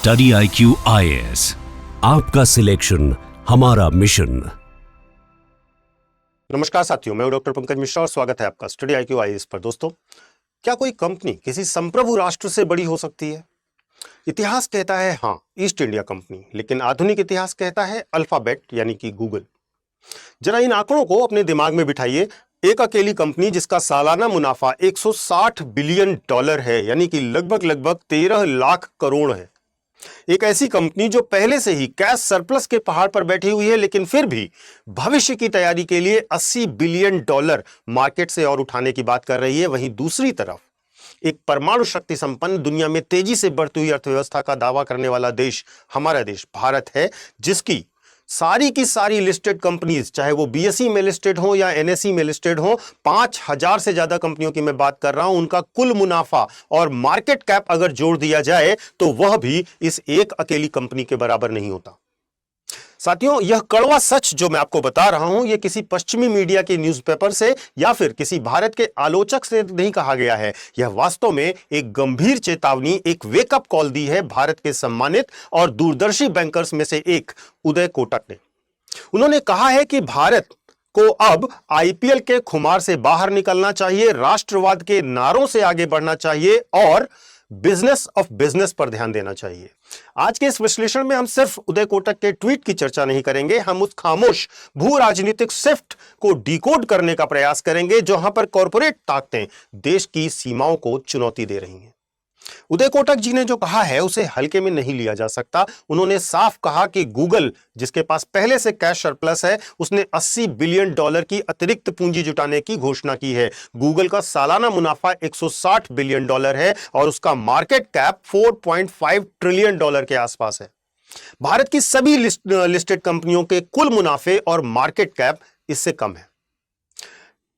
Study IQ IAS, आपका selection हमारा mission. नमस्कार साथियों, मैं डॉक्टर पंकज मिश्रा और स्वागत है आपका स्टडी IQ IAS पर। दोस्तों, क्या कोई कंपनी किसी संप्रभु राष्ट्र से बड़ी हो सकती है? इतिहास कहता है हाँ, ईस्ट इंडिया कंपनी, लेकिन आधुनिक इतिहास कहता है अल्फाबेट यानी कि गूगल। जरा इन आंकड़ों को अपने दिमाग में बिठाइए। एक अकेली कंपनी जिसका सालाना मुनाफा 160 बिलियन डॉलर है, यानी कि लगभग 13 लाख करोड़ है। एक ऐसी कंपनी जो पहले से ही कैश सरप्लस के पहाड़ पर बैठी हुई है, लेकिन फिर भी भविष्य की तैयारी के लिए 80 बिलियन डॉलर मार्केट से और उठाने की बात कर रही है। वहीं दूसरी तरफ एक परमाणु शक्ति संपन्न, दुनिया में तेजी से बढ़ती हुई अर्थव्यवस्था का दावा करने वाला देश हमारा देश भारत है, जिसकी सारी की सारी लिस्टेड कंपनीज, चाहे वो BSE में लिस्टेड हो या NSE में लिस्टेड हो, 5000 से ज्यादा कंपनियों की मैं बात कर रहा हूं, उनका कुल मुनाफा और मार्केट कैप अगर जोड़ दिया जाए तो वह भी इस एक अकेली कंपनी के बराबर नहीं होता। साथियों, यह कड़वा सच जो मैं आपको बता रहा हूं, यह किसी पश्चिमी मीडिया के न्यूज़पेपर से या फिर किसी भारत के आलोचक से नहीं कहा गया है। यह वास्तव में एक गंभीर चेतावनी, एक वेकअप कॉल दी है भारत के सम्मानित और दूरदर्शी बैंकर्स में से एक उदय कोटक ने। उन्होंने कहा है कि भारत को अब IPL के खुमार से बाहर निकलना चाहिए, राष्ट्रवाद के नारों से आगे बढ़ना चाहिए और बिजनेस ऑफ बिजनेस पर ध्यान देना चाहिए। आज के इस विश्लेषण में हम सिर्फ उदय कोटक के ट्वीट की चर्चा नहीं करेंगे, हम उस खामोश भू राजनीतिक शिफ्ट को डिकोड करने का प्रयास करेंगे जहां पर कॉरपोरेट ताकतें देश की सीमाओं को चुनौती दे रही हैं। उदय कोटक जी ने जो कहा है उसे हल्के में नहीं लिया जा सकता। उन्होंने साफ कहा कि गूगल, जिसके पास पहले से कैश सरप्लस है, उसने 80 बिलियन डॉलर की अतिरिक्त पूंजी जुटाने की घोषणा की है। गूगल का सालाना मुनाफा 160 बिलियन डॉलर है और उसका मार्केट कैप 4.5 ट्रिलियन डॉलर के आसपास है। भारत की सभी लिस्टेड कंपनियों के कुल मुनाफे और मार्केट कैप इससे कम है।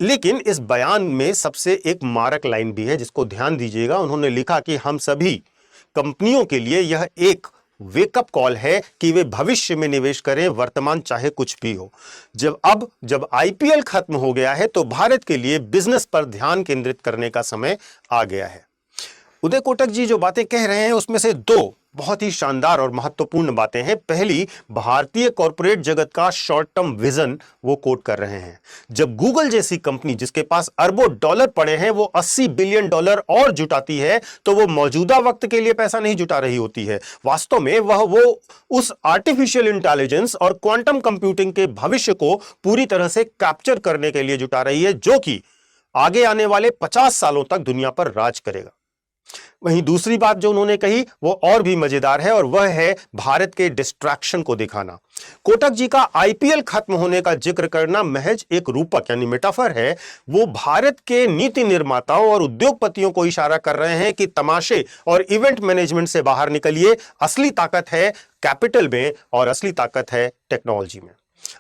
लेकिन इस बयान में सबसे एक मारक लाइन भी है जिसको ध्यान दीजिएगा। उन्होंने लिखा कि हम सभी कंपनियों के लिए यह एक वेकअप कॉल है कि वे भविष्य में निवेश करें, वर्तमान चाहे कुछ भी हो। जब IPL खत्म हो गया है तो भारत के लिए बिजनेस पर ध्यान केंद्रित करने का समय आ गया है। उदय कोटक जी जो बातें कह रहे हैं उसमें से दो बहुत ही शानदार और महत्वपूर्ण बातें हैं। पहली, भारतीय कॉरपोरेट जगत का शॉर्ट टर्म विजन वो कोट कर रहे हैं। जब गूगल जैसी कंपनी जिसके पास अरबों डॉलर पड़े हैं वो 80 बिलियन डॉलर और जुटाती है तो वो मौजूदा वक्त के लिए पैसा नहीं जुटा रही होती है। वास्तव में वो उस आर्टिफिशियल इंटेलिजेंस और क्वांटम कंप्यूटिंग के भविष्य को पूरी तरह से कैप्चर करने के लिए जुटा रही है, जो कि आगे आने वाले 50 सालों तक दुनिया पर राज करेगा। वहीं दूसरी बात जो उन्होंने कही वो और भी मजेदार है और वह है भारत के डिस्ट्रैक्शन को दिखाना। कोटक जी का IPL खत्म होने का जिक्र करना महज एक रूपक यानी मेटाफर है। वो भारत के नीति निर्माताओं और उद्योगपतियों को इशारा कर रहे हैं कि तमाशे और इवेंट मैनेजमेंट से बाहर निकलिए। असली ताकत है कैपिटल में और असली ताकत है टेक्नोलॉजी में।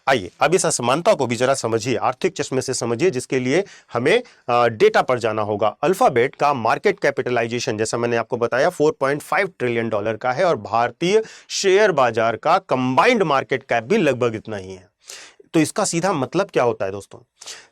आइए अब इस असमानता को भी जरा समझिए, आर्थिक चश्मे से समझिए, जिसके लिए हमें डेटा पर जाना होगा। अल्फाबेट का मार्केट कैपिटलाइजेशन जैसा मैंने आपको बताया 4.5 ट्रिलियन डॉलर का है और भारतीय शेयर बाजार का कंबाइंड मार्केट कैप भी लगभग इतना ही है। तो इसका सीधा मतलब क्या होता है दोस्तों?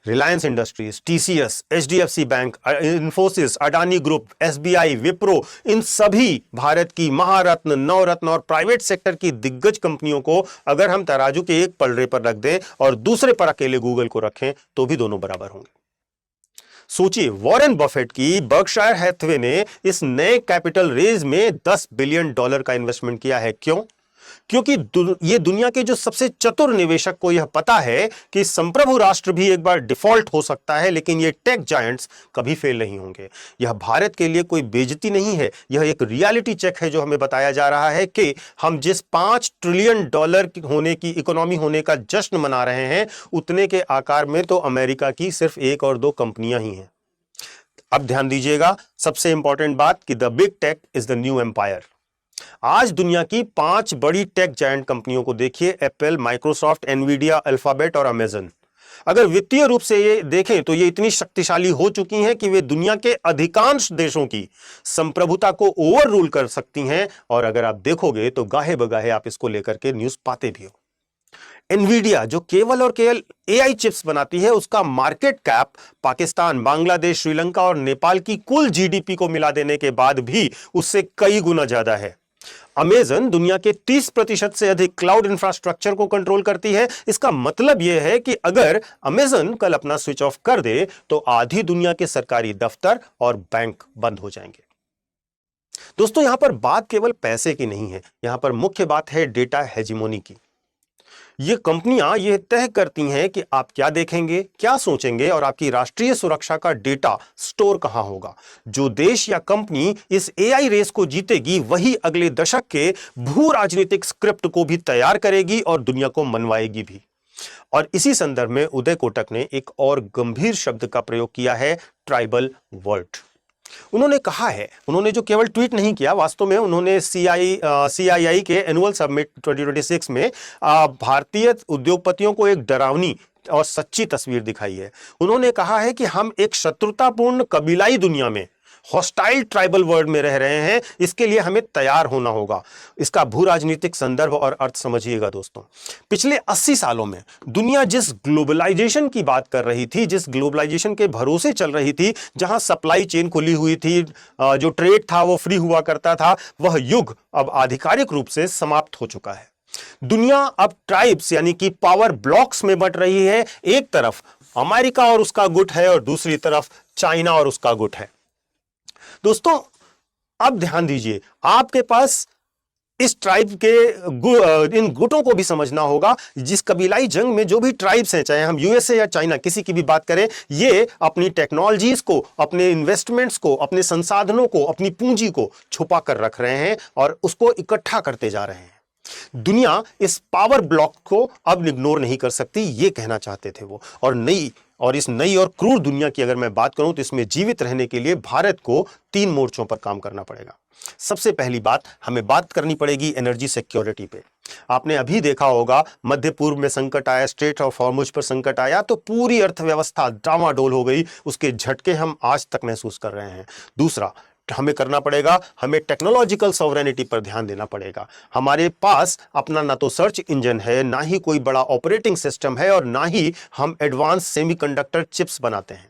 Reliance Industries, TCS, HDFC bank, Infosys, Adani group, SBI, Wipro, इन सभी भारत की महारत्न, नवरत्न और प्राइवेट सेक्टर की दिग्गज कंपनियों को अगर हम तराजू के एक पलड़े पर रख दें और दूसरे पर अकेले गूगल को रखें तो भी दोनों बराबर होंगे। सोचिए, वॉरेन बफेट की बर्कशायर हैथवे ने इस नए कैपिटल रेज में 10 बिलियन डॉलर का इन्वेस्टमेंट किया है। क्यों? क्योंकि ये दुनिया के जो सबसे चतुर निवेशक को यह पता है कि संप्रभु राष्ट्र भी एक बार डिफॉल्ट हो सकता है, लेकिन ये टेक जायंट्स कभी फेल नहीं होंगे। यह भारत के लिए कोई बेइज्जती नहीं है, यह एक रियलिटी चेक है जो हमें बताया जा रहा है कि हम जिस 5 ट्रिलियन डॉलर होने की इकोनॉमी होने का जश्न मना रहे हैं, उतने के आकार में तो अमेरिका की सिर्फ एक और दो कंपनियां ही हैं। अब ध्यान दीजिएगा, सबसे इंपॉर्टेंट बात कि the big tech is the new empire. आज दुनिया की 5 बड़ी टेक जायंट कंपनियों को देखिए, एप्पल, माइक्रोसॉफ्ट, एनवीडिया, अल्फाबेट और अमेजन। अगर वित्तीय रूप से ये देखें तो ये इतनी शक्तिशाली हो चुकी हैं कि वे दुनिया के अधिकांश देशों की संप्रभुता को ओवर रूल कर सकती हैं। और अगर आप देखोगे तो गाहे बगाहे आप इसको लेकर के न्यूज पाते भी हो। एनवीडिया जो केवल और केवल AI चिप्स बनाती है, उसका मार्केट कैप पाकिस्तान, बांग्लादेश, श्रीलंका और नेपाल की कुल GDP को मिला देने के बाद भी उससे कई गुना ज्यादा है। अमेजन दुनिया के 30% से अधिक क्लाउड इंफ्रास्ट्रक्चर को कंट्रोल करती है। इसका मतलब यह है कि अगर अमेजन कल अपना स्विच ऑफ कर दे तो आधी दुनिया के सरकारी दफ्तर और बैंक बंद हो जाएंगे। दोस्तों, यहां पर बात केवल पैसे की नहीं है, यहां पर मुख्य बात है डेटा हेजिमोनी की। ये कंपनियां ये तय करती हैं कि आप क्या देखेंगे, क्या सोचेंगे और आपकी राष्ट्रीय सुरक्षा का डेटा स्टोर कहां होगा। जो देश या कंपनी इस एआई रेस को जीतेगी वही अगले दशक के भू राजनीतिक स्क्रिप्ट को भी तैयार करेगी और दुनिया को मनवाएगी भी। और इसी संदर्भ में उदय कोटक ने एक और गंभीर शब्द का प्रयोग किया है, ट्राइबल वर्ल्ड। उन्होंने कहा है, उन्होंने जो केवल ट्वीट नहीं किया, वास्तव में उन्होंने CII के एनुअल समिट 2026 में भारतीय उद्योगपतियों को एक डरावनी और सच्ची तस्वीर दिखाई है। उन्होंने कहा है कि हम एक शत्रुतापूर्ण कबीलाई दुनिया में, हॉस्टाइल ट्राइबल वर्ल्ड में रह रहे हैं। इसके लिए हमें तैयार होना होगा। इसका भू राजनीतिक संदर्भ और अर्थ समझिएगा दोस्तों। पिछले 80 सालों में दुनिया जिस ग्लोबलाइजेशन की बात कर रही थी, जिस ग्लोबलाइजेशन के भरोसे चल रही थी, जहां सप्लाई चेन खुली हुई थी, जो ट्रेड था वो फ्री हुआ करता था, वह युग अब आधिकारिक रूप से समाप्त हो चुका है। दुनिया अब ट्राइब्स यानी कि पावर ब्लॉक्स में बंट रही है। एक तरफ अमेरिका और उसका गुट है और दूसरी तरफ चाइना और उसका गुट है। दोस्तों, अब ध्यान दीजिए, आपके पास इस ट्राइब के इन गुटों को भी समझना होगा। जिस कबीलाई जंग में जो भी ट्राइब्स हैं, चाहे हम यूएसए या चाइना किसी की भी बात करें, ये अपनी टेक्नोलॉजीज को, अपने इन्वेस्टमेंट्स को, अपने संसाधनों को, अपनी पूंजी को छुपा कर रख रहे हैं और उसको इकट्ठा करते जा रहे हैं। दुनिया इस पावर ब्लॉक को अब इग्नोर नहीं कर सकती, ये कहना चाहते थे वो। और इस नई और क्रूर दुनिया की अगर मैं बात करूं तो इसमें जीवित रहने के लिए भारत को 3 मोर्चों पर काम करना पड़ेगा। सबसे पहली बात, हमें बात करनी पड़ेगी एनर्जी सिक्योरिटी पे। आपने अभी देखा होगा, मध्य पूर्व में संकट आया, स्ट्रेट ऑफ हॉर्मुज पर संकट आया तो पूरी अर्थव्यवस्था डामाडोल हो गई। उसके झटके हम आज तक महसूस कर रहे हैं। दूसरा हमें करना पड़ेगा, हमें टेक्नोलॉजिकल सॉवरेनिटी पर ध्यान देना पड़ेगा। हमारे पास अपना ना तो सर्च इंजन है, ना ही कोई बड़ा ऑपरेटिंग सिस्टम है और ना ही हम एडवांस सेमीकंडक्टर चिप्स बनाते हैं।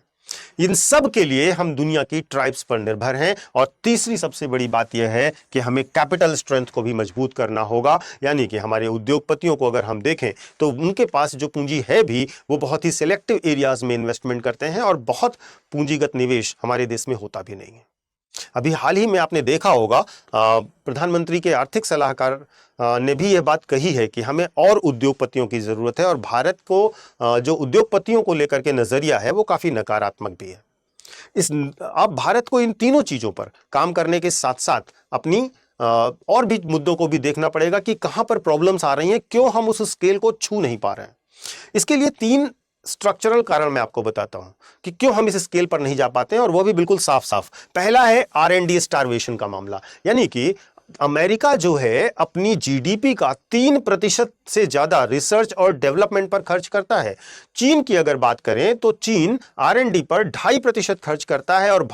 इन सब के लिए हम दुनिया की ट्राइब्स पर निर्भर हैं। और तीसरी सबसे बड़ी बात यह है कि हमें कैपिटल स्ट्रेंथ को भी मजबूत करना होगा। यानी कि हमारे उद्योगपतियों को अगर हम देखें तो उनके पास जो पूंजी है भी वो बहुत ही सिलेक्टिव एरियाज में इन्वेस्टमेंट करते हैं और बहुत पूंजीगत निवेश हमारे देश में होता भी नहीं है। अभी हाल ही में आपने देखा होगा, प्रधानमंत्री के आर्थिक सलाहकार ने भी यह बात कही है कि हमें और उद्योगपतियों की जरूरत है और भारत को जो उद्योगपतियों को लेकर के नजरिया है वो काफी नकारात्मक भी है। अब भारत को इन तीनों चीजों पर काम करने के साथ साथ अपनी और भी मुद्दों को भी देखना पड़ेगा कि कहां पर प्रॉब्लम्स आ रही हैं, क्यों हम उस स्केल को छू नहीं पा रहे हैं। इसके लिए 3 स्ट्रक्चरल कारण मैं आपको बताता हूं कि क्यों हम इस स्केल पर नहीं जा पाते हैं, और वो भी बिल्कुल साफ साफ। पहला है R&D स्टारवेशन का मामला। यानी कि अमेरिका जो है अपनी जीडीपी का 3% से ज्यादा रिसर्च और डेवलपमेंट पर खर्च करता है। चीन की अगर बात करें तो चीन R&D पर 2.5% खर्च करता है और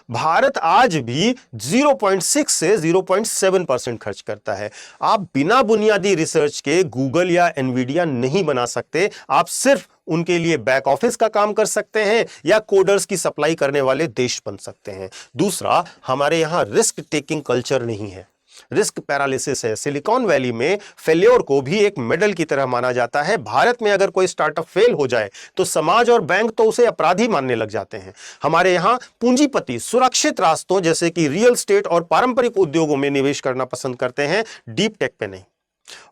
भारत आज भी 0.6 से 0.7% खर्च करता है। आप बिना बुनियादी रिसर्च के गूगल या एनवीडिया नहीं बना सकते। आप सिर्फ उनके लिए बैक ऑफिस का काम कर सकते हैं या कोडर्स की सप्लाई करने वाले देश बन सकते हैं। दूसरा, हमारे यहां रिस्क टेकिंग कल्चर नहीं है, रिस्क पैरालिसिस है। सिलिकॉन वैली में फेल्योर को भी एक मेडल की तरह माना जाता है। भारत में अगर कोई स्टार्टअप फेल हो जाए तो समाज और बैंक तो उसे अपराधी मानने लग जाते हैं। हमारे यहां पूंजीपति सुरक्षित रास्तों जैसे कि रियल एस्टेट और पारंपरिक उद्योगों में निवेश करना पसंद करते हैं, डीप टेक पे नहीं।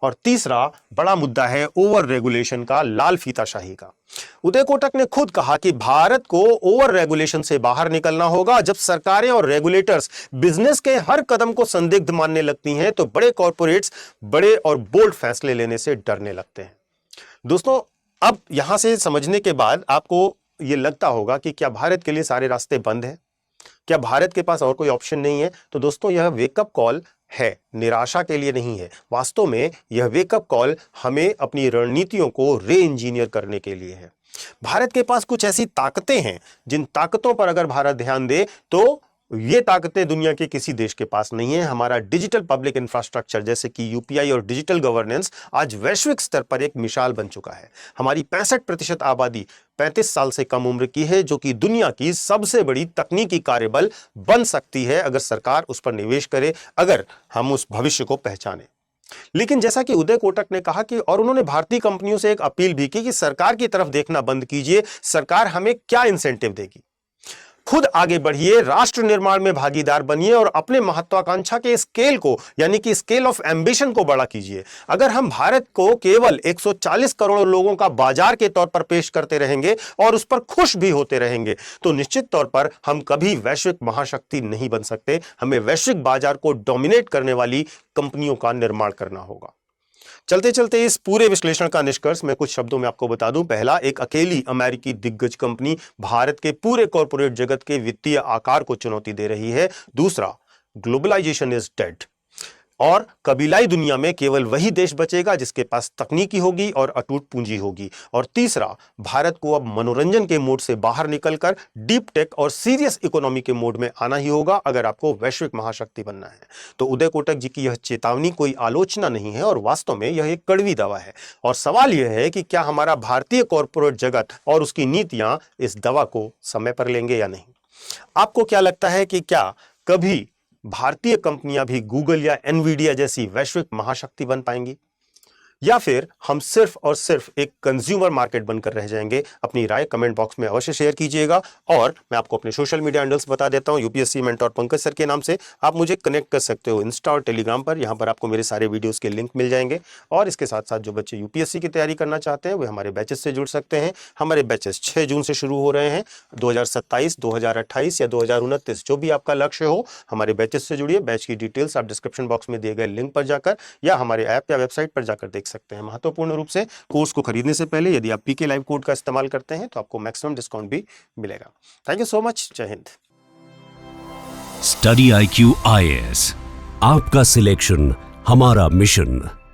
और तीसरा बड़ा मुद्दा है ओवर रेगुलेशन का, लाल फीताशाही का। उदय कोटक ने खुद कहा कि भारत को ओवर रेगुलेशन से बाहर निकलना होगा। जब सरकारें और रेगुलेटर्स बिजनेस के हर कदम को संदिग्ध मानने लगती हैं तो बड़े कॉर्पोरेट्स बड़े और बोल्ड फैसले लेने से डरने लगते हैं। दोस्तों, अब यहां से समझने के बाद आपको यह लगता होगा कि क्या भारत के लिए सारे रास्ते बंद हैं, क्या भारत के पास और कोई ऑप्शन नहीं है? तो दोस्तों, यह वेकअप कॉल है, निराशा के लिए नहीं है। वास्तव में यह वेकअप कॉल हमें अपनी रणनीतियों को रे इंजीनियर करने के लिए है। भारत के पास कुछ ऐसी ताकतें हैं जिन ताकतों पर अगर भारत ध्यान दे तो ये ताकतें दुनिया के किसी देश के पास नहीं है। हमारा डिजिटल पब्लिक इंफ्रास्ट्रक्चर जैसे कि यूपीआई और डिजिटल गवर्नेंस आज वैश्विक स्तर पर एक मिसाल बन चुका है। हमारी 65% आबादी 35 साल से कम उम्र की है, जो कि दुनिया की सबसे बड़ी तकनीकी कार्यबल बन सकती है अगर सरकार उस पर निवेश करे, अगर हम उस भविष्य को पहचाने। लेकिन जैसा कि उदय कोटक ने कहा कि और उन्होंने भारतीय कंपनियों से एक अपील भी की कि सरकार की तरफ देखना बंद कीजिए, सरकार हमें क्या इंसेंटिव देगी, खुद आगे बढ़िए, राष्ट्र निर्माण में भागीदार बनिए और अपने महत्वाकांक्षा के स्केल को यानी कि स्केल ऑफ एम्बिशन को बड़ा कीजिए। अगर हम भारत को केवल 140 करोड़ लोगों का बाजार के तौर पर पेश करते रहेंगे और उस पर खुश भी होते रहेंगे तो निश्चित तौर पर हम कभी वैश्विक महाशक्ति नहीं बन सकते। हमें वैश्विक बाजार को डोमिनेट करने वाली कंपनियों का निर्माण करना होगा। चलते चलते इस पूरे विश्लेषण का निष्कर्ष मैं कुछ शब्दों में आपको बता दूं। पहला, एक अकेली अमेरिकी दिग्गज कंपनी भारत के पूरे कॉर्पोरेट जगत के वित्तीय आकार को चुनौती दे रही है। दूसरा, ग्लोबलाइजेशन इज डेड और कबीलाई दुनिया में केवल वही देश बचेगा जिसके पास तकनीकी होगी और अटूट पूंजी होगी। और तीसरा, भारत को अब मनोरंजन के मोड से बाहर निकलकर डीप टेक और सीरियस इकोनॉमी के मोड में आना ही होगा अगर आपको वैश्विक महाशक्ति बनना है। तो उदय कोटक जी की यह चेतावनी कोई आलोचना नहीं है और वास्तव में यह एक कड़वी दवा है। और सवाल यह है कि क्या हमारा भारतीय कॉर्पोरेट जगत और उसकी नीतियां इस दवा को समय पर लेंगे या नहीं। आपको क्या लगता है कि क्या कभी भारतीय कंपनियां भी गूगल या एनवीडिया जैसी वैश्विक महाशक्ति बन पाएंगी, या फिर हम सिर्फ और सिर्फ एक कंज्यूमर मार्केट बनकर रह जाएंगे? अपनी राय कमेंट बॉक्स में अवश्य शेयर कीजिएगा। और मैं आपको अपने सोशल मीडिया हैंडल्स बता देता हूं। यूपीएससी मेंटोर पंकज सर के नाम से आप मुझे कनेक्ट कर सकते हो इंस्टा और टेलीग्राम पर। यहां पर आपको मेरे सारे वीडियोस के लिंक मिल जाएंगे। और इसके साथ साथ जो बच्चे यूपीएससी की तैयारी करना चाहते हैं वे हमारे बैचेस से जुड़ सकते हैं। हमारे बैचेस 6 जून से शुरू हो रहे हैं। 2027, 2028 या 2029 जो भी आपका लक्ष्य हो, हमारे बैचेस से जुड़िए। बैच की डिटेल्स आप डिस्क्रिप्शन बॉक्स में दिए गए लिंक पर जाकर या हमारे ऐप या वेबसाइट पर जाकर देख सकते हैं। महत्वपूर्ण रूप से कोर्स को खरीदने से पहले यदि आप पीके लाइव कोड का इस्तेमाल करते हैं तो आपको मैक्सिमम डिस्काउंट भी मिलेगा। Thank you so much. जय हिंद। स्टडी IQ IAS, आपका सिलेक्शन हमारा मिशन।